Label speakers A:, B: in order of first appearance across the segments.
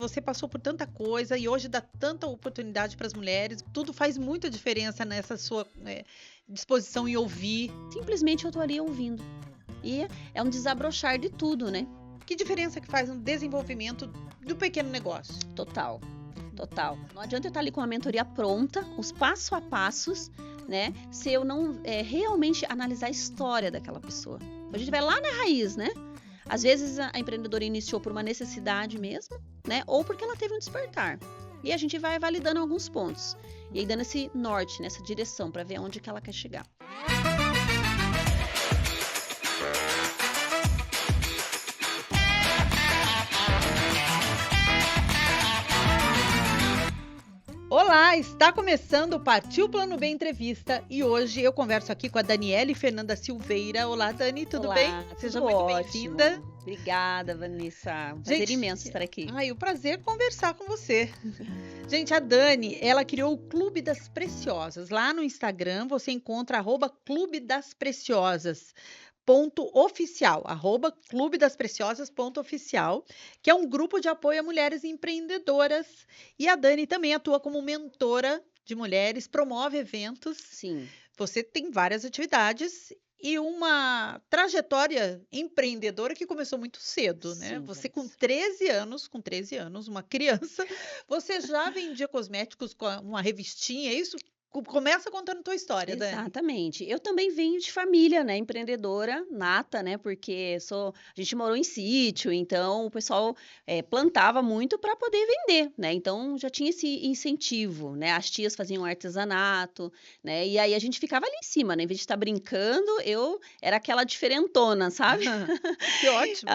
A: Você passou por tanta coisa e hoje dá tanta oportunidade para as mulheres. Tudo faz muita diferença nessa sua disposição em ouvir.
B: Simplesmente eu tô ali ouvindo. E é um desabrochar de tudo, né?
A: Que diferença que faz no desenvolvimento do pequeno negócio?
B: Total, total. Não adianta eu estar ali com a mentoria pronta, os passo a passos, né? Se eu não realmente analisar a história daquela pessoa. A gente vai lá na raiz, né? Às vezes a empreendedora iniciou por uma necessidade mesmo, né? Ou porque ela teve um despertar. E a gente vai validando alguns pontos. E aí dando esse norte, nessa direção, para ver aonde que ela quer chegar.
A: Olá, está começando o Partiu Plano B Entrevista e hoje eu converso aqui com a Daniele Fernanda Silveira. Olá, Dani, tudo
B: Olá,
A: bem? Seja muito
B: ótimo.
A: bem-vinda.
B: Obrigada, Vanessa. Um prazer imenso estar aqui.
A: O prazer é conversar com você. Gente, a Dani, ela criou o Clube das Preciosas. Lá no Instagram você encontra @Clube das Preciosas. .oficial, @clubedaspreciosas.oficial, que é um grupo de apoio a mulheres empreendedoras. E a Dani também atua como mentora de mulheres, promove eventos.
B: Sim.
A: Você tem várias atividades e uma trajetória empreendedora que começou muito cedo, né?
B: Sim,
A: Você
B: Vanessa.
A: com 13 anos, uma criança, você já vendia cosméticos com uma revistinha, é isso? Começa contando tua história, Dani.
B: Exatamente. Eu também venho de família, né, empreendedora nata, né, porque a gente morou em sítio, então o pessoal plantava muito para poder vender, né, então já tinha esse incentivo, né, as tias faziam artesanato, né, e aí a gente ficava ali em cima, né, em vez de estar brincando, eu era aquela diferentona, sabe?
A: Que ótimo.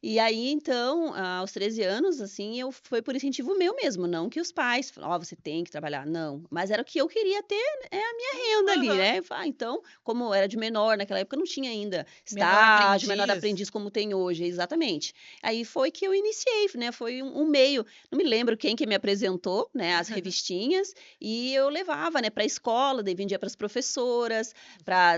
B: E aí então, aos 13 anos, assim, foi por incentivo meu mesmo, não que os pais falaram: "Ó, você tem que trabalhar", não, mas era o que eu queria ter, a minha renda ali,
A: Aham.
B: né. Eu falei: "Ah, então", como eu era de menor, naquela época não tinha ainda
A: Menor
B: estágio, menor
A: aprendiz.
B: aprendiz como tem hoje, exatamente. Aí foi que eu iniciei, né, foi um meio, não me lembro quem que me apresentou, né, as revistinhas, e eu levava, né, pra escola, daí vendia para as professoras, para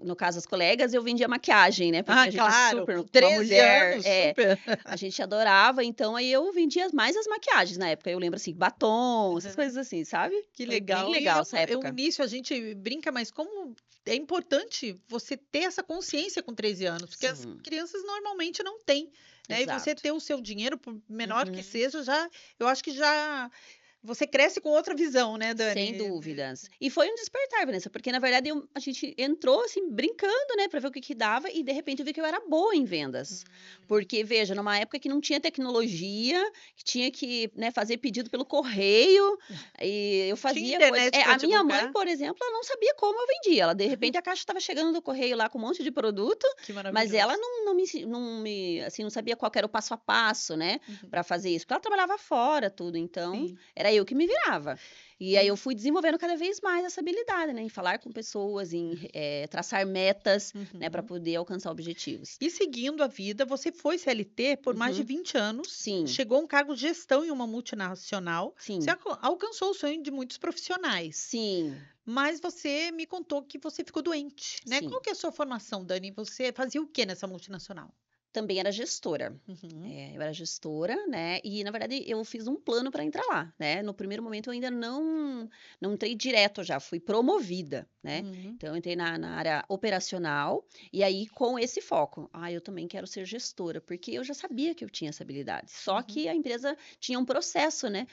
B: no caso as colegas, eu vendia maquiagem, né, porque a gente
A: Claro,
B: super
A: com
B: uma
A: 13
B: mulher
A: anos, super.
B: a gente adorava, então aí eu vendia mais as maquiagens na época, eu lembro, assim, batom, essas coisas assim, sabe.
A: Que
B: Foi bem
A: legal. E
B: legal essa
A: é o
B: época.
A: início, a gente brinca, mas como é importante você ter essa consciência com 13 anos, porque as
B: Sim,
A: crianças normalmente não têm, né? E você
B: exato.
A: ter o seu dinheiro, por menor que
B: Uhum.
A: seja, já, eu acho que já você cresce com outra visão, né,
B: Sem
A: Dani?
B: dúvidas. E foi um despertar, Vanessa, porque na verdade a gente entrou assim brincando, né, para ver o que que dava e de repente eu vi que eu era boa em vendas. Porque veja, numa época que não tinha tecnologia, que tinha que, né, fazer pedido pelo correio, e eu
A: Tinha
B: fazia coisa
A: internet para
B: a minha mãe,
A: divulgar?
B: por exemplo, ela não sabia como eu vendia. Ela de repente a caixa estava chegando do correio lá com um monte de produto,
A: Que
B: mas ela
A: maravilhoso.
B: não me assim, não sabia qual que era o passo a passo, né,
A: Uhum.
B: para fazer isso, porque ela trabalhava fora, tudo, então
A: Sim.
B: era eu que me virava. E aí eu
A: E
B: fui desenvolvendo cada vez mais essa habilidade, né, em falar com pessoas, em traçar metas, né, para
A: uhum.
B: poder alcançar objetivos.
A: E seguindo a vida, você foi CLT por mais de
B: Uhum.
A: 20 anos,
B: Sim,
A: chegou a um cargo de gestão em uma multinacional, você
B: sim,
A: alcançou o sonho de muitos profissionais,
B: sim,
A: mas você me contou que você ficou doente, né?
B: sim.
A: Qual que é a sua formação, Dani? Você fazia o que nessa multinacional?
B: Também era gestora.
A: Uhum,
B: Eu era gestora, né, e na verdade eu fiz um plano para entrar lá, né. No primeiro momento eu ainda não entrei direto já, fui promovida, né.
A: uhum,
B: Então eu entrei na área operacional, e aí com esse foco: "Ah, eu também quero ser gestora", porque eu já sabia que eu tinha essa habilidade, só
A: uhum,
B: que a empresa tinha um processo, né,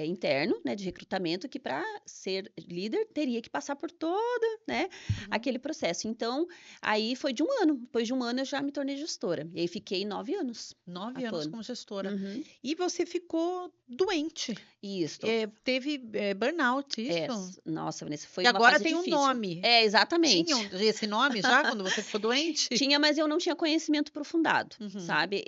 B: interno, né, de recrutamento que para ser líder teria que passar por todo, né,
A: uhum.
B: aquele processo. Então, aí foi de 1 ano, depois de 1 ano eu já me tornei gestora, e aí fiquei 9 anos
A: 9 anos
B: atuando.
A: como gestora.
B: Uhum.
A: E você ficou doente,
B: Isto.
A: teve burnout, isso?
B: Nossa, Vanessa, foi
A: E
B: uma
A: agora
B: fase
A: tem um
B: difícil.
A: nome.
B: Exatamente.
A: Tinha esse nome já quando você ficou doente?
B: Tinha, mas eu não tinha conhecimento aprofundado,
A: Uhum.
B: sabe.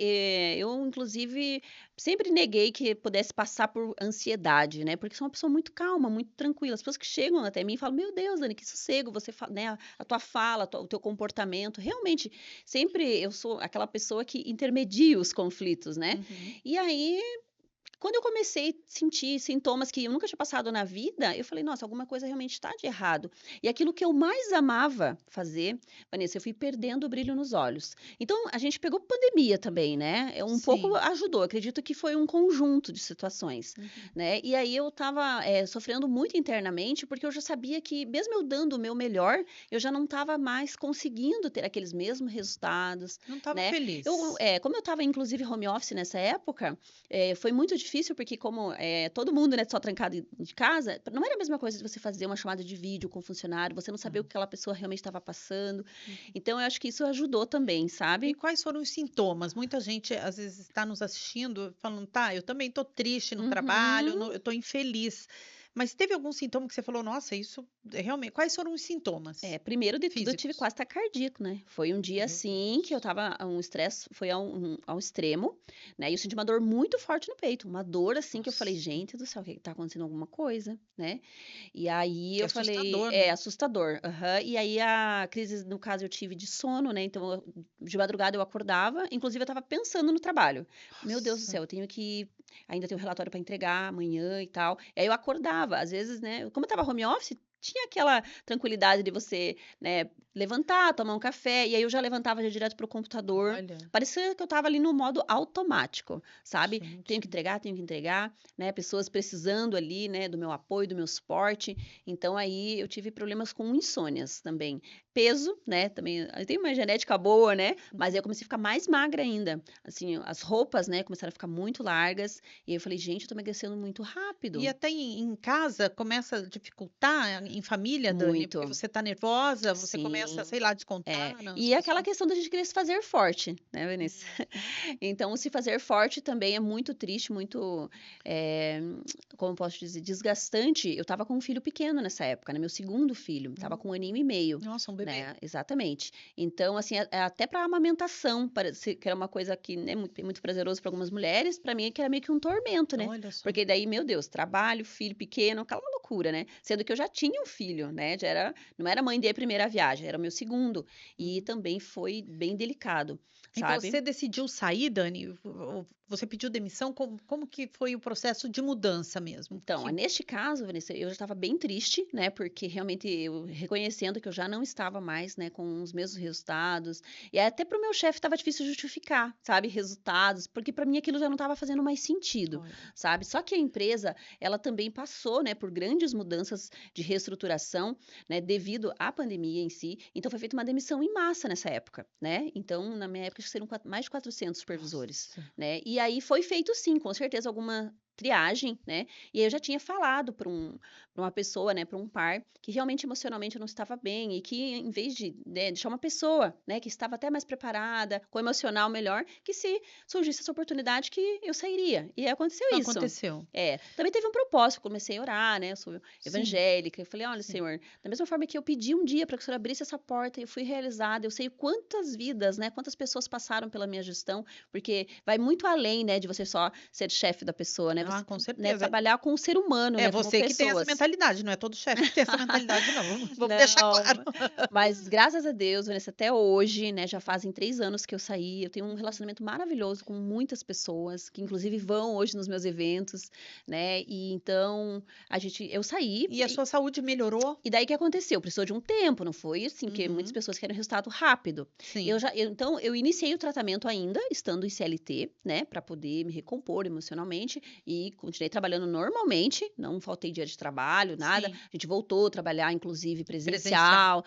B: Eu inclusive sempre neguei que pudesse passar por ansiedade, né, porque sou uma pessoa muito calma, muito tranquila. As pessoas que chegam até mim falam: "Meu Deus, Dani, que sossego, você né, a tua fala, o teu comportamento". Realmente, sempre eu sou aquela pessoa que intermedia os conflitos, né.
A: Uhum.
B: E aí Quando eu comecei a sentir sintomas que eu nunca tinha passado na vida, eu falei: "Nossa, alguma coisa realmente está de errado". E aquilo que eu mais amava fazer, Vanessa, eu fui perdendo o brilho nos olhos. Então, a gente pegou pandemia também, né, um pouco
A: Sim.
B: ajudou, acredito que foi um conjunto de situações,
A: Uhum.
B: né. E aí eu estava, sofrendo muito internamente, porque eu já sabia que mesmo eu dando o meu melhor, eu já não estava mais conseguindo ter aqueles mesmos resultados,
A: Não estava
B: né.
A: feliz.
B: Como eu estava inclusive home office nessa época, foi muito difícil, porque como, todo mundo, né, só trancado de casa, não era a mesma coisa de você fazer uma chamada de vídeo com o funcionário, você não saber o que
A: Uhum.
B: aquela pessoa realmente estava passando.
A: Uhum.
B: Então eu acho que isso ajudou também,
A: E
B: sabe.
A: quais foram os sintomas? Muita gente, às vezes, está nos assistindo falando: "Tá, eu também estou triste no trabalho,
B: Uhum.
A: eu estou infeliz". Mas teve algum sintoma que você falou: "Nossa, isso realmente". Quais foram os sintomas
B: Primeiro de tudo eu tive
A: físicos?
B: quase ataque cardíaco, né. Foi um dia,
A: Meu
B: assim, que eu
A: Deus.
B: estava um estresse foi ao extremo, né, e eu senti uma dor muito forte no peito, uma dor, assim, que eu falei:
A: Nossa,
B: "Gente do céu, o que que tá acontecendo alguma coisa", né. E aí
A: que
B: eu falei
A: assustador,
B: é
A: né.
B: assustador. Aham. E aí a crise, no caso, eu tive de sono, né, então de madrugada eu acordava, inclusive eu estava pensando no trabalho. "Meu Deus do
A: Nossa.
B: céu, eu tenho que ainda tenho um relatório para entregar amanhã e tal". E aí eu acordava, às vezes, né, como eu estava home office, tinha aquela tranquilidade de você, né, levantar, tomar um café, e aí eu já levantava, já direto para o computador.
A: Olha,
B: Parecia que eu estava ali no modo automático, sabe.
A: gente.
B: Tenho que entregar, né, pessoas precisando ali, né, do meu apoio, do meu suporte. Então aí eu tive problemas com insônias também. Peso, né, também eu tenho uma genética boa, né, mas aí eu comecei a ficar mais magra ainda. Assim, as roupas, né, começaram a ficar muito largas, e aí eu falei: "Gente, eu tô emagrecendo muito
A: E
B: rápido".
A: até em casa começa a dificultar, em família, Dani, porque
B: Muito.
A: você está nervosa, você começa,
B: Sim.
A: sei lá, a descontar nas
B: E é aquela
A: pessoas.
B: questão da gente querer se fazer forte, né, Vanessa.
A: Uhum.
B: Então, se fazer forte também é muito triste, muito, eh, como posso dizer, desgastante. Eu estava com um filho pequeno nessa época, né, meu segundo filho, estava com 1 aninho e meio,
A: Nossa, um bebê.
B: né, exatamente. Então, assim, até para amamentação, parece que era uma coisa que, né, muito prazeroso para algumas mulheres, para mim é que era meio que um tormento, né,
A: Olha só.
B: porque daí, meu Deus, trabalho, filho pequeno, aquela loucura, né, sendo que eu já tinha um filho, né, já era não era mãe de primeira viagem, era o meu segundo, e
A: Uhum.
B: também foi bem delicado,
A: E
B: sabe.
A: você decidiu sair, Dani? Você pediu demissão? Como que foi o processo de mudança mesmo?
B: Então,
A: Que
B: neste caso, Vanessa, eu já estava bem triste, né, porque realmente eu reconhecendo que eu já não estava mais, né, com os mesmos resultados, e até para o meu chefe estava difícil justificar, sabe, resultados, porque para mim aquilo já não estava fazendo mais sentido,
A: olha.
B: sabe. Só que a empresa, ela também passou, né, por grandes mudanças de reestruturação, né, devido à pandemia em si, então foi feita uma demissão em massa nessa época, né. Então, na minha época, acho que seriam mais de 400 supervisores,
A: Nossa.
B: né. E aí foi feito sim, com certeza alguma triagem, né, e aí eu já tinha falado pra uma pessoa, né, para um par, que realmente emocionalmente eu não estava bem e que em vez de, né, deixar uma pessoa, né, que estava até mais preparada, com o emocional melhor, que se surgisse essa oportunidade que eu sairia. E aconteceu isso.
A: Aconteceu.
B: Também teve um propósito, comecei a orar, né, eu sou
A: Sim,
B: evangélica, eu falei: "Olha,
A: sim.
B: Senhor, da mesma forma que eu pedi um dia para que o Senhor abrisse essa porta, eu fui realizada, eu sei quantas vidas, né, quantas pessoas passaram pela minha gestão", porque vai muito além, né, de você só ser chefe da pessoa, né,
A: Ah,
B: você,
A: com
B: né,
A: certeza.
B: trabalhar com o ser humano,
A: É
B: né, como
A: você que tem essa
B: pessoas.
A: mentalidade, não é todo chefe que tem essa mentalidade não, vamos deixar
B: Não,
A: claro.
B: mas graças a Deus, Vanessa, até hoje, né, já fazem 3 anos que eu saí, eu tenho um
A: Uhum,
B: relacionamento maravilhoso com muitas pessoas, que inclusive
A: uhum.
B: vão hoje nos meus eventos, né, e então eu saí
A: E a sua saúde melhorou?
B: e daí o que aconteceu? Precisou de um tempo, não foi assim, porque muitas
A: Uhum,
B: pessoas querem resultado rápido.
A: sim.
B: Então eu iniciei o tratamento ainda estando em CLT, né, para poder me recompor emocionalmente e continuei trabalhando normalmente, não faltei dia de trabalho, nada.
A: Sim,
B: A gente voltou a trabalhar inclusive
A: presencial.
B: presencial,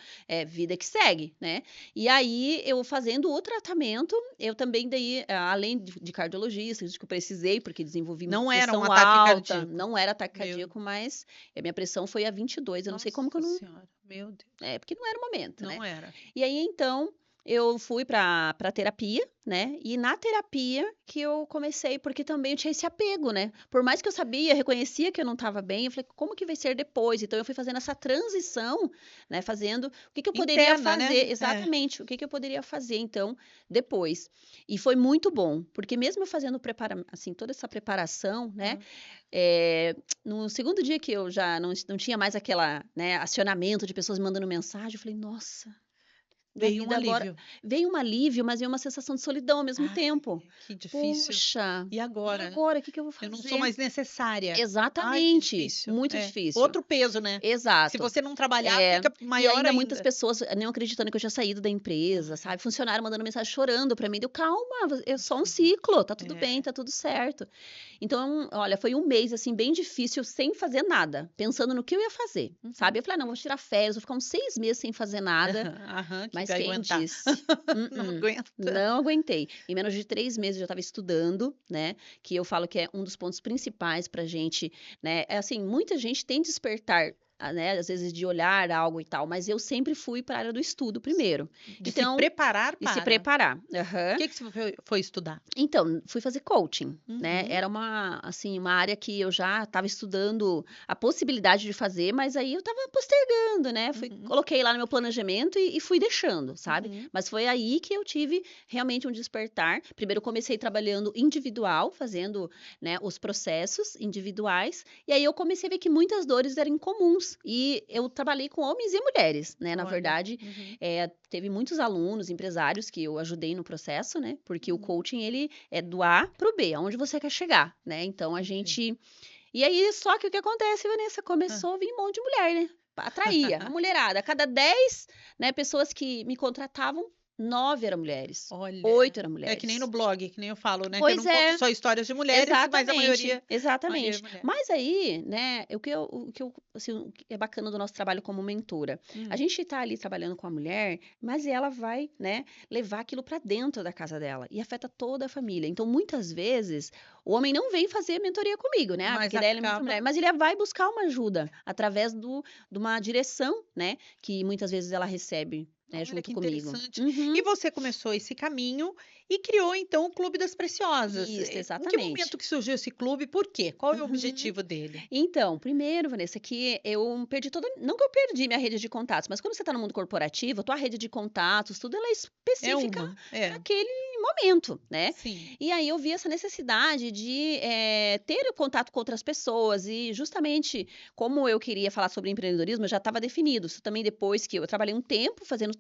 B: vida que segue, né. E aí eu fazendo o tratamento, eu também daí, além de cardiologista, isso que eu precisei, porque desenvolvi
A: Não era um
B: pressão
A: ataque
B: alta,
A: cardíaco?
B: não era ataque
A: Meu
B: cardíaco, mas a minha pressão foi a 22, eu não sei como que eu
A: nossa
B: não
A: senhora, meu Deus,
B: porque não era o momento, né.
A: não era.
B: E aí então, eu fui pra terapia, né, e na terapia que eu comecei porque também eu tinha esse apego, né, por mais que eu sabia, reconhecia que eu não estava bem, eu falei: "Como que vai ser depois?". Então eu fui fazendo essa transição, né, fazendo o que que eu poderia
A: Interna, né?
B: fazer
A: É.
B: exatamente, o que que eu poderia fazer então, depois. E foi muito bom, porque mesmo eu fazendo assim, toda essa preparação, né,
A: Hã.
B: no segundo dia que eu já não tinha mais aquela, né, acionamento de pessoas me mandando mensagem, eu falei: "Nossa, da
A: Veio um
B: vida agora.
A: alívio.
B: Veio um alívio, mas veio uma sensação de solidão ao mesmo
A: Ai,
B: tempo.
A: que difícil.
B: Puxa,
A: E
B: e
A: agora?
B: agora? O que que eu vou
A: Eu não sou
B: fazer?
A: mais necessária. Ai, que
B: Exatamente,
A: difícil.
B: muito
A: É.
B: difícil.
A: Outro peso, né? Se
B: Exato.
A: você não trabalhar,
B: É,
A: fica
B: e
A: maior
B: ainda muitas
A: ainda.
B: pessoas não acreditando que eu tinha saído da empresa, sabe? Funcionário mandando mensagem chorando pra mim. Deu, calma, é só um ciclo, tá tudo bem,
A: É.
B: tá tudo certo. Então, olha, foi um mês, assim, bem difícil, sem fazer nada, pensando no que eu ia fazer, sabe? Eu falei, não, vou tirar férias, vou ficar uns 6 meses sem fazer nada.
A: Aham, que
B: Mas
A: vai
B: quem
A: aguentar.
B: disse?
A: Não
B: Uh-uh.
A: aguenta.
B: Não aguentei. Em menos de 3 meses eu já estava estudando, né? Que eu falo que é um dos pontos principais pra gente, né? É assim, muita gente tem despertar, né? Às vezes de olhar algo e tal, mas eu sempre fui para a área do estudo primeiro.
A: De se
B: Então,
A: preparar
B: e se
A: para.
B: preparar.
A: O
B: Aham.
A: que você foi estudar?
B: Então, fui fazer coaching, né?
A: Uhum.
B: Era assim, uma área que eu já estava estudando a possibilidade de fazer, mas aí eu estava postergando, né? Coloquei lá no meu planejamento e fui deixando, sabe?
A: Uhum.
B: Mas foi aí que eu tive realmente um despertar. Primeiro eu comecei trabalhando individual, fazendo, né, os processos individuais, e aí eu comecei a ver que muitas dores eram incomuns. E eu trabalhei com homens e mulheres, né? Na
A: Olha.
B: verdade,
A: Uhum.
B: teve muitos alunos, empresários que eu ajudei no processo, né? Porque o
A: Uhum.
B: coaching, ele é do A pro B, aonde você quer chegar, né? Então, a gente... E aí, só que o que acontece, Vanessa? Começou a vir um monte de mulher, né? Atraía a mulherada. A cada 10, né, pessoas que me contratavam, 9 eram mulheres.
A: Olha.
B: 8 eram
A: É que nem no
B: mulheres.
A: blog, que nem eu falo, né? Que eu
B: Pois
A: não conto
B: é.
A: só histórias de mulheres, mas a maioria é
B: Exatamente.
A: mulher.
B: Mas aí, né, assim, o que é bacana do nosso trabalho como mentora, a gente tá ali trabalhando com a mulher, mas ela vai, né, levar aquilo pra dentro da casa dela e afeta toda a família. Então, muitas vezes, o homem não vem fazer mentoria comigo, né?
A: Mas
B: Porque daí ela é muito
A: acaba.
B: mulher, mas ele vai buscar uma ajuda através de uma direção, né, que muitas vezes ela recebe, né,
A: Olha
B: junto
A: que
B: comigo.
A: interessante.
B: Uhum.
A: E você começou esse caminho e criou, então, o Clube das Preciosas.
B: Isso,
A: Em que
B: exatamente.
A: momento que surgiu esse clube? Por quê? Qual é o
B: Uhum.
A: objetivo dele?
B: Então, primeiro, Vanessa, que eu perdi toda. Não que eu perdi minha rede de contatos, mas quando você está no mundo corporativo, a tua rede de contatos, tudo ela é
A: É
B: específica
A: uma.
B: para aquele momento, né?
A: Sim.
B: E aí eu vi essa necessidade de ter contato com outras pessoas. E justamente como eu queria falar sobre empreendedorismo, já estava definido. Isso também depois que eu trabalhei um tempo fazendo.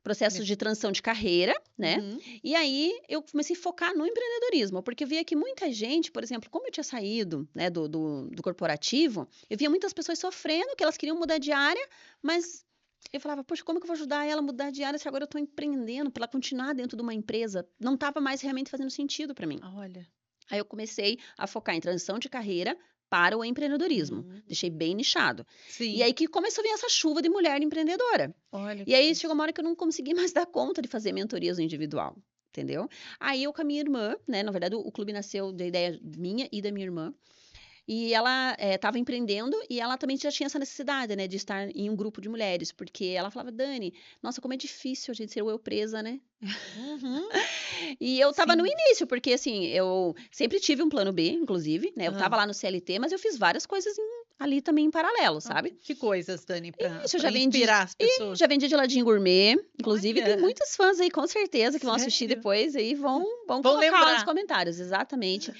B: Processos de transição de carreira, né?
A: Uhum.
B: E aí eu comecei a focar no empreendedorismo, porque eu via que muita gente, por exemplo, como eu tinha saído, né, do corporativo, eu via muitas pessoas sofrendo, que elas queriam mudar de área, mas eu falava, poxa, como que eu vou ajudar ela a mudar de área se agora eu estou empreendendo, para ela continuar dentro de uma empresa? Não estava mais realmente fazendo sentido para mim.
A: Olha.
B: Aí eu comecei a focar em transição de carreira para o empreendedorismo. Deixei bem nichado.
A: Sim.
B: E aí que começou a vir essa chuva de mulher empreendedora.
A: Olha.
B: E aí chegou uma hora que eu não consegui mais dar conta de fazer mentorias no individual, entendeu? Aí eu com a minha irmã, né? Na verdade, o clube nasceu da ideia minha e da minha irmã. E ela estava empreendendo e ela também já tinha essa necessidade, né? De estar em um grupo de mulheres. Porque ela falava, Dani, nossa, como é difícil a gente ser o eu presa, né?
A: Uhum.
B: E eu tava no
A: Sim.
B: início, porque assim, eu sempre tive um plano B, inclusive, né? Eu tava lá no CLT, mas eu fiz várias coisas ali também em paralelo, sabe?
A: Que coisas, Dani,
B: Isso, eu
A: pra
B: já vendi,
A: inspirar as pessoas?
B: já vendi geladinho gourmet. Inclusive, tem
A: Olha.
B: muitos fãs aí, com certeza, que vão assistir
A: Sério?
B: depois aí, vão
A: Vão
B: colocar lá nos
A: lembrar.
B: comentários. Exatamente.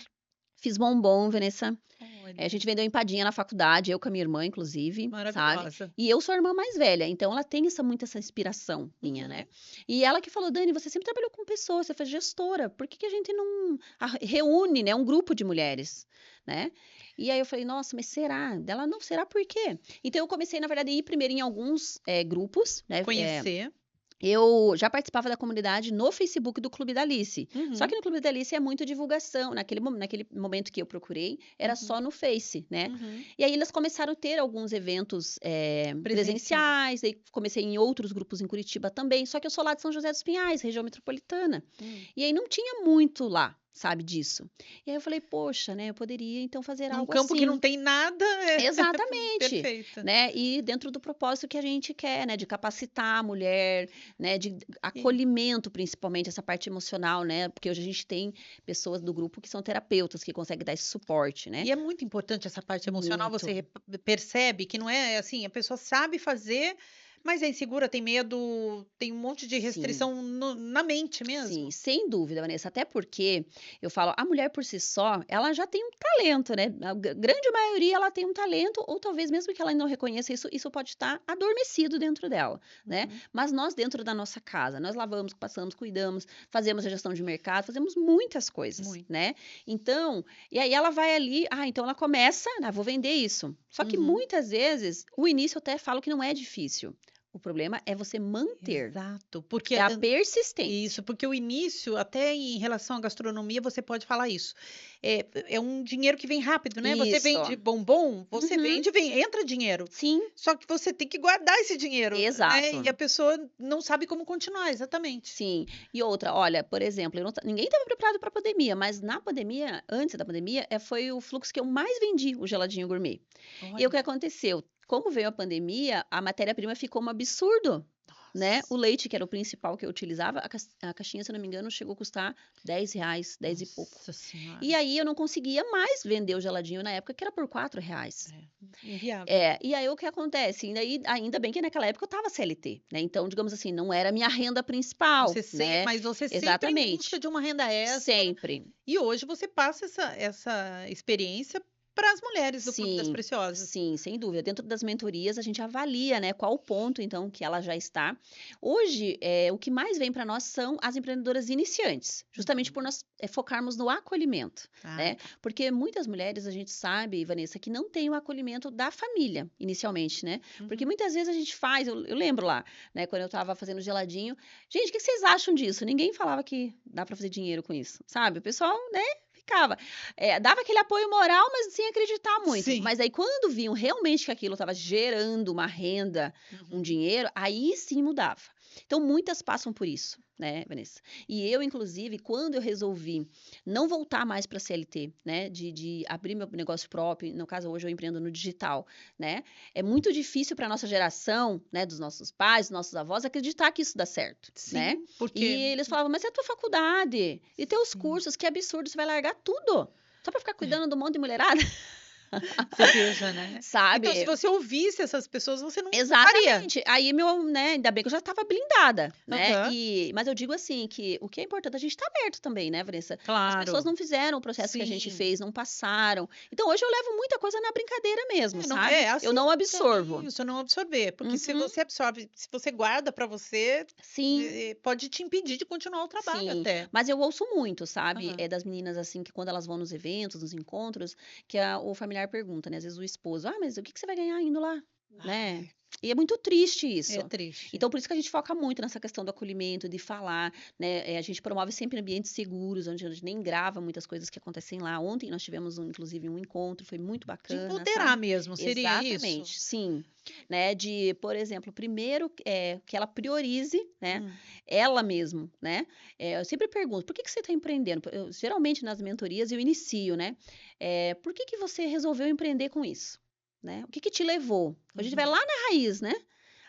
B: Fiz bombom, Vanessa.
A: Olha.
B: A gente vendeu empadinha na faculdade, eu com a minha irmã, inclusive, sabe?
A: Maravilhosa.
B: E eu sou a irmã mais velha, então ela tem essa inspiração minha, né? E ela que falou, Dani, você sempre trabalhou com pessoas, você foi gestora, por que a gente não reúne, né, um grupo de mulheres, né? E aí eu falei, nossa, mas será? Ela, não, será por quê? Então eu comecei, na verdade, a ir primeiro em alguns grupos, né?
A: Conhecer.
B: Eu já participava da comunidade no Facebook do Clube da Alice. Só
A: Uhum.
B: que no Clube da Alice é muito divulgação. Naquele momento que eu procurei, era só no Face, né?
A: Uhum.
B: E aí eles começaram a ter alguns eventos presenciais. Aí comecei em outros grupos em Curitiba também. Só que eu sou lá de São José dos Pinhais, região metropolitana. E aí não tinha muito lá, sabe, disso. E aí eu falei, poxa, né? Eu poderia então fazer
A: Num
B: algo
A: campo
B: assim.
A: que não tem nada.
B: Exatamente.
A: Perfeito.
B: Né? E dentro do propósito que a gente quer, né? De capacitar a mulher, né? De acolhimento, principalmente, essa parte emocional, né? Porque hoje a gente tem pessoas do grupo que são terapeutas, que conseguem dar esse suporte, né?
A: E é muito importante essa parte emocional.
B: Muito.
A: Você percebe que não é assim, a pessoa sabe fazer, Mas é insegura, tem medo, tem um monte de
B: Sim.
A: restrição na mente
B: Sim,
A: mesmo?
B: sem dúvida, Vanessa. Até porque eu falo, a mulher por si só, ela já tem um talento, né? A grande maioria ela tem um talento, ou talvez mesmo que ela não reconheça isso, isso pode estar adormecido dentro dela, né?
A: Uhum.
B: Mas nós dentro da nossa casa, nós lavamos, passamos, cuidamos, fazemos a gestão de mercado, fazemos muitas coisas,
A: Muito.
B: né? Então, e aí ela vai ali, então ela começa, né? Vou vender isso. Só que
A: Uhum.
B: muitas vezes o início eu até falo que não é difícil. O problema é você manter,
A: Exato, porque
B: é a persistência.
A: isso, porque o início, até em relação à gastronomia, você pode falar isso. É um dinheiro que vem rápido, né? Você vende
B: Isso.
A: bombom, você
B: Uhum.
A: vende, entra dinheiro.
B: Sim,
A: Só que você tem que guardar esse dinheiro, né?
B: exato.
A: E a pessoa não sabe como continuar, exatamente.
B: Sim. E outra, olha, por exemplo, eu não ta ninguém estava preparado para a pandemia, mas na pandemia, antes da pandemia, foi o fluxo que eu mais vendi, o geladinho gourmet. E o que
A: Olha,
B: aconteceu? Como veio a pandemia, a matéria-prima ficou um absurdo, né. O
A: nossa,
B: leite, que era o principal que eu utilizava, a caixinha, se eu não me engano, chegou a custar R$ 10, 10 e pouco.
A: nossa senhora.
B: E aí eu não conseguia mais vender o geladinho na época, que era por R$ 4.
A: É, inviável.
B: E aí o que acontece? Ainda bem que naquela época eu estava CLT, né, então, digamos assim, não era a minha renda principal, né.
A: Mas você sempre em busca
B: Exatamente.
A: de uma renda extra,
B: Sempre.
A: e hoje você passa essa experiência para as mulheres do Clube das
B: Sim,
A: Preciosas.
B: sim, sem dúvida. Dentro das mentorias, a gente avalia, né, qual o ponto, então, que ela já está. Hoje, o que mais vem para nós são as empreendedoras iniciantes, justamente por
A: Uhum.
B: nós, focarmos no acolhimento,
A: Ah,
B: né.
A: tá.
B: Porque muitas mulheres, a gente sabe, Vanessa, que não tem o acolhimento da família, inicialmente, né. Porque
A: Uhum.
B: muitas vezes a gente faz eu lembro lá, né, quando eu estava fazendo geladinho: "Gente, o que vocês acham disso?". Ninguém falava que dá para fazer dinheiro com isso, sabe. O pessoal, né, ficava. Dava aquele apoio moral, mas sem acreditar muito.
A: Sim.
B: Mas aí quando viam realmente que aquilo estava gerando uma renda, um
A: Uhum.
B: dinheiro, aí sim mudava. Então muitas passam por isso, né, Vanessa. E eu, inclusive, quando eu resolvi não voltar mais para CLT, né, de abrir meu negócio próprio, no caso hoje eu empreendo no digital, né, é muito difícil para nossa geração, né, dos nossos pais, dos nossos avós, acreditar que isso dá certo, né.
A: Sim, porque
B: E eles falavam: "Mas é a tua faculdade, e teus
A: sim.
B: cursos, que absurdo, você vai largar tudo, só para ficar cuidando do monte de mulherada",
A: Você veja, né. Então se
B: sabe.
A: você ouvisse essas pessoas, você não faria.
B: Exatamente. Aí né, ainda bem que eu já estava blindada, né.
A: Aham.
B: Mas eu digo assim, que o que é importante, a gente estar aberto também, né, Vanessa. As pessoas
A: Claro.
B: não fizeram o processo que a gente
A: Sim.
B: fez, não passaram. Então hoje eu levo muita coisa na brincadeira mesmo,
A: Não
B: sabe. Eu
A: assim
B: não
A: também,
B: absorvo.
A: você não absorver, porque se
B: Uhum.
A: você absorve, se você guarda para você,
B: Sim.
A: pode te impedir de continuar o trabalho
B: Sim,
A: até.
B: mas eu ouço muito, sabe,
A: Aham.
B: das meninas, assim, que quando elas vão nos eventos, nos encontros, que o familiar pergunta, né, às vezes o esposo: "Ah, mas o que que você vai ganhar indo lá?", né.
A: Ai,
B: E é muito triste
A: é
B: isso.
A: triste.
B: Então por isso que a gente foca muito nessa questão do acolhimento, de falar, né, a gente promove sempre ambientes seguros, onde a gente nem grava muitas coisas que acontecem lá. Ontem nós tivemos inclusive um encontro, foi muito
A: De
B: bacana,
A: empoderar
B: sabe.
A: mesmo, seria isso?
B: Exatamente, sim. Né, de, por exemplo, primeiro, que ela priorize, né,
A: Hum.
B: ela mesmo, né. Eu sempre pergunto: "Por que que você está empreendendo?". Geralmente nas mentorias eu inicio, né, "Por que que você resolveu empreender com isso?", né. "O que que te levou?". A gente vai
A: Uhum.
B: lá na raiz, né.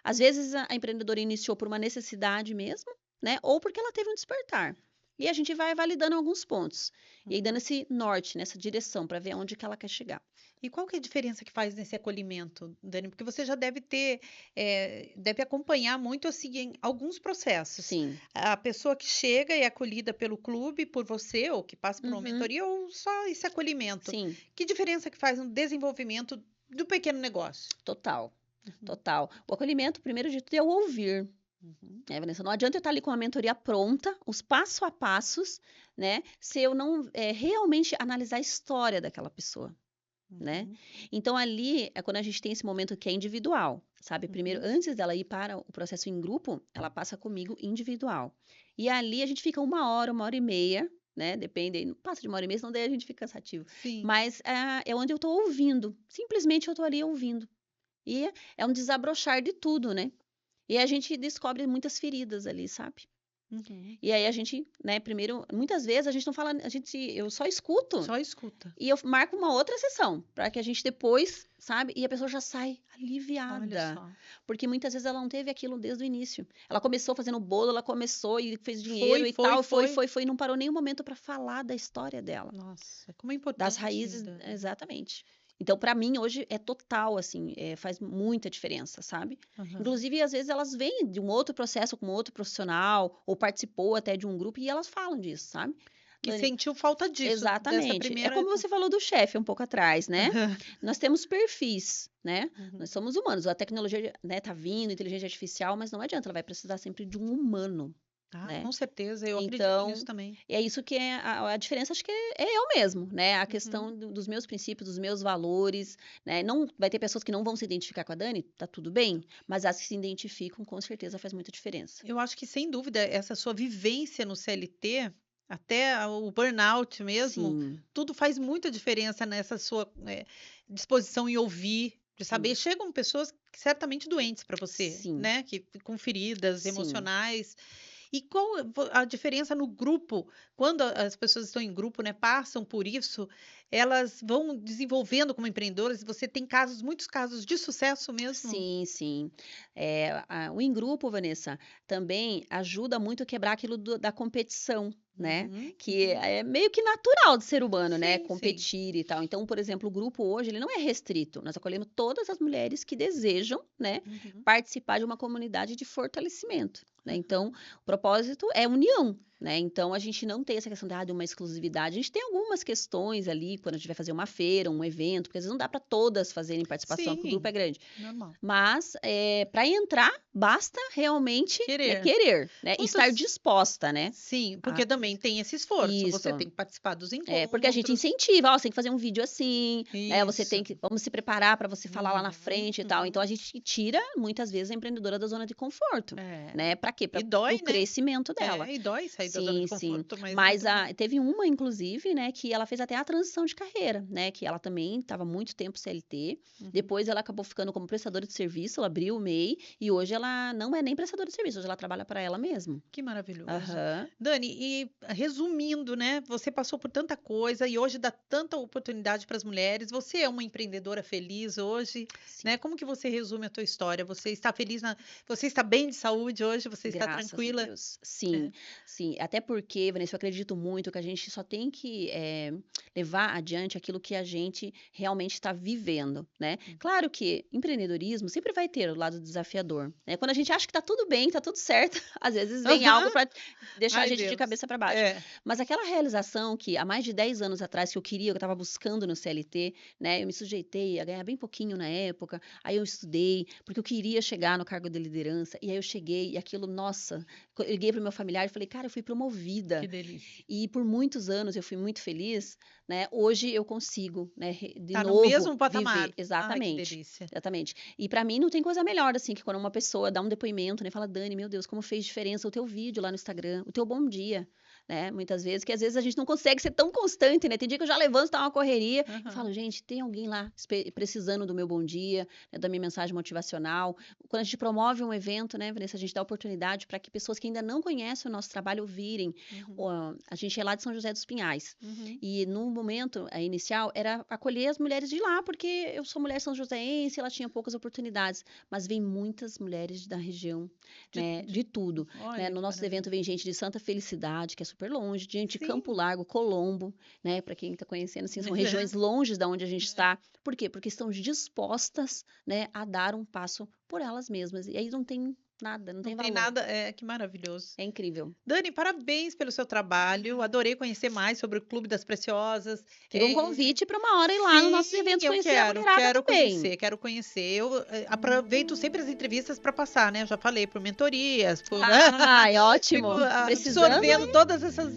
B: Às vezes a empreendedora iniciou por uma necessidade mesmo, né, ou porque ela teve um despertar. E a gente vai validando alguns pontos, e aí dando
A: Uhum.
B: esse norte, nessa direção, para ver aonde que ela quer chegar.
A: E qual que é a diferença que faz nesse acolhimento, Dani? Porque você já deve ter, deve acompanhar muito assim em alguns processos.
B: Sim.
A: A pessoa que chega e é acolhida pelo clube, por você, ou que passa por uma
B: Uhum.
A: mentoria, ou só esse acolhimento.
B: Sim.
A: Que diferença que faz no desenvolvimento do pequeno negócio?
B: Total,
A: Uhum,
B: total. O acolhimento, primeiro de tudo, é o ouvir,
A: uhum,
B: né, Vanessa? Não adianta eu estar ali com a mentoria pronta, os passo a passos, né, se eu não, realmente analisar a história daquela pessoa, né.
A: uhum,
B: Então ali é quando a gente tem esse momento que é individual, sabe. Primeiro,
A: uhum.
B: antes dela ir para o processo em grupo, ela passa comigo individual. E ali a gente fica 1 hora, 1 hora e meia, né, depende, não passa de 1 hora e meia, senão daí a gente fica cansativo.
A: Sim.
B: Mas, é onde eu estou ouvindo, simplesmente eu estou ali ouvindo. E é um desabrochar de tudo, né. E a gente descobre muitas feridas ali, sabe.
A: Uhum.
B: E aí a gente, né, primeiro muitas vezes a gente não fala, eu só escuto,
A: Só escuta.
B: e eu marco uma outra sessão, para que a gente depois, sabe, e a pessoa já sai
A: Olha
B: aliviada,
A: só.
B: porque muitas vezes ela não teve aquilo desde o início. Ela começou fazendo bolo, ela começou e fez
A: Foi,
B: dinheiro e
A: foi,
B: tal, foi,
A: foi.
B: foi, foi, e não parou nenhum momento para falar da história dela,
A: Nossa, como é
B: das
A: importante,
B: raízes,
A: Dani.
B: exatamente. Então, para mim, hoje é total, assim, faz muita diferença, sabe?
A: Aham.
B: Inclusive, às vezes, elas vêm de um outro processo com outro profissional, ou participou até de um grupo, e elas falam disso, sabe?
A: Que
B: Dani,
A: sentiu falta disso, dessa
B: exatamente. É
A: primeira.
B: como você falou do chefe um pouco atrás, né?
A: Aham.
B: Nós temos perfis, né?
A: Uhum.
B: Nós somos humanos. A tecnologia, né, tá vindo, inteligência artificial, mas não adianta, ela vai precisar sempre de um humano,
A: Ah,
B: né?
A: com certeza, eu acredito
B: Então,
A: nisso também.
B: é isso que é a diferença, acho que é eu mesmo, né? A
A: Uhum.
B: questão dos meus princípios, dos meus valores, né? Não vai ter pessoas que não vão se identificar com a Dani, tá tudo bem, mas as que se identificam, com certeza faz muita diferença.
A: Eu acho que, sem dúvida, essa sua vivência no CLT, até o burnout mesmo,
B: Sim,
A: tudo faz muita diferença nessa sua disposição em ouvir, de saber.
B: sim,
A: Chegam pessoas que certamente doentes para você,
B: sim,
A: né? Que com feridas
B: sim.
A: emocionais. E qual a diferença no grupo? Quando as pessoas estão em grupo, né, passam por isso, elas vão desenvolvendo como empreendedoras, e você tem casos, muitos casos de sucesso mesmo?
B: Sim, sim. O em grupo, Vanessa, também ajuda muito a quebrar aquilo da competição, né?
A: Uhum,
B: Que
A: uhum.
B: é meio que natural do ser humano, né?
A: Sim, sim.
B: Competir e tal. Então, por exemplo, o grupo hoje, ele não é restrito. Nós acolhemos todas as mulheres que desejam, né,
A: Uhum,
B: participar de uma comunidade de fortalecimento, né? Então,
A: aham.
B: o propósito é união. Né? Então, a gente não tem essa questão de uma exclusividade. A gente tem algumas questões ali, quando a gente vai fazer uma feira, um evento, porque às vezes não dá para todas fazerem participação, porque o grupo
A: Sim,
B: é grande.
A: normal.
B: Mas, para entrar, basta realmente, né,
A: Querer.
B: querer, né, e estar
A: Quantos
B: disposta, né,
A: Sim,
B: a
A: porque também tem esse esforço, você
B: isso.
A: tem que participar dos
B: Porque a gente
A: encontros.
B: incentiva, ó, você tem que fazer um vídeo assim, né, você
A: Isso.
B: tem que vamos se preparar para você falar lá na
A: Uhum,
B: frente e tal. Então a
A: uhum.
B: gente tira, muitas vezes, a empreendedora da zona de conforto,
A: É.
B: né, para quê?
A: E
B: Para
A: dói,
B: o
A: né?
B: crescimento dela.
A: E dói sair da zona de
B: Sim, sim.
A: conforto, mas é
B: Mas
A: muito bom.
B: teve uma, inclusive, né, que ela fez até a transição de carreira, né, que ela também estava muito tempo CLT,
A: Uhum.
B: depois ela acabou ficando como prestadora de serviço, ela abriu o MEI, e hoje ela não é nem prestadora de serviço, hoje ela trabalha para ela mesma.
A: Que maravilhoso.
B: Aham,
A: Dani, e resumindo, né? Você passou por tanta coisa e hoje dá tanta oportunidade para as mulheres. Você é uma empreendedora feliz hoje,
B: sim.
A: né? Como que você resume a tua história? Você está feliz você está bem de saúde hoje? Você está
B: Graças a
A: tranquila?
B: Deus. Sim,
A: É.
B: sim. Até porque, Vanessa, eu acredito muito que a gente só tem que levar adiante aquilo que a gente realmente está vivendo, né?
A: Hum.
B: Claro que empreendedorismo sempre vai ter o lado desafiador, né? Quando a gente acha que tá tudo bem, tá tudo certo, às vezes vem algo
A: Aham.
B: para deixar a
A: Ai,
B: gente de
A: Deus.
B: cabeça para baixo.
A: É.
B: Mas aquela realização que há mais de 10 anos atrás que eu queria, que eu estava buscando no CLT, né? Eu me sujeitei a ganhar bem pouquinho na época, aí eu estudei, porque eu queria chegar no cargo de liderança, e aí eu cheguei, e aquilo, nossa, eu liguei para o meu familiar e falei, cara, eu fui
A: Que
B: promovida.
A: delícia.
B: E por muitos anos eu fui muito feliz, né? Hoje eu consigo, né, de
A: Tá no
B: novo
A: mesmo patamar.
B: viver.
A: Ai, que
B: Exatamente.
A: delícia.
B: Exatamente. E para mim não tem coisa melhor assim que quando uma pessoa dá um depoimento, né, fala: "Dani, meu Deus, como fez diferença o teu vídeo lá no Instagram, o teu bom dia", né? Muitas vezes que às vezes a gente não consegue ser tão constante, né? Tem dia que eu já levanto, tá uma correria, e
A: Aham.
B: falo: "Gente, tem alguém lá precisando do meu bom dia, né, da minha mensagem motivacional". Quando a gente promove um evento, né, Vanessa, a gente dá oportunidade para que pessoas que ainda não conhecem o nosso trabalho virem.
A: Uhum.
B: A gente é lá de São José dos Pinhais.
A: Uhum.
B: E no momento inicial era acolher as mulheres de lá, porque eu sou mulher são joséense, ela tinha poucas oportunidades, mas vem muitas mulheres da região, né, de tudo, né?
A: Olha
B: No
A: que
B: nosso evento
A: maravilha.
B: vem gente de Santa Felicidade, que é super longe, gente de Campo
A: Sim.
B: Largo, Colombo, né, para quem está conhecendo, assim, são regiões longes da onde a gente está. Por quê? Porque estão dispostas, né, a dar um passo por elas mesmas. E aí não tem nada, não
A: Não
B: tem
A: tem
B: valor.
A: nada, que maravilhoso.
B: É incrível.
A: Dani, parabéns pelo seu trabalho. Adorei conhecer mais sobre o Clube das Preciosas.
B: Fica um convite para uma hora ir lá nos nossos
A: Sim,
B: eventos
A: eu
B: conhecer a
A: quero,
B: mulherada
A: quero
B: também.
A: conhecer, quero conhecer. Eu aproveito sempre as entrevistas para passar, né? Eu já falei por mentorias,
B: Ai,
A: fico
B: ótimo. Precisando,
A: absorvendo todas essas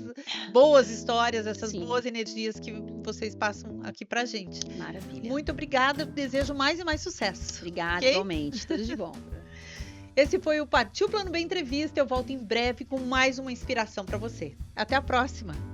A: boas histórias, essas
B: sim.
A: boas energias que vocês passam aqui pra gente.
B: Maravilha.
A: Muito obrigada, desejo mais e mais sucesso.
B: Obrigada,
A: Ok?
B: igualmente. Tudo de bom.
A: Esse foi o Partiu Plano B Entrevista. Eu volto em breve com mais uma inspiração para você. Até a próxima!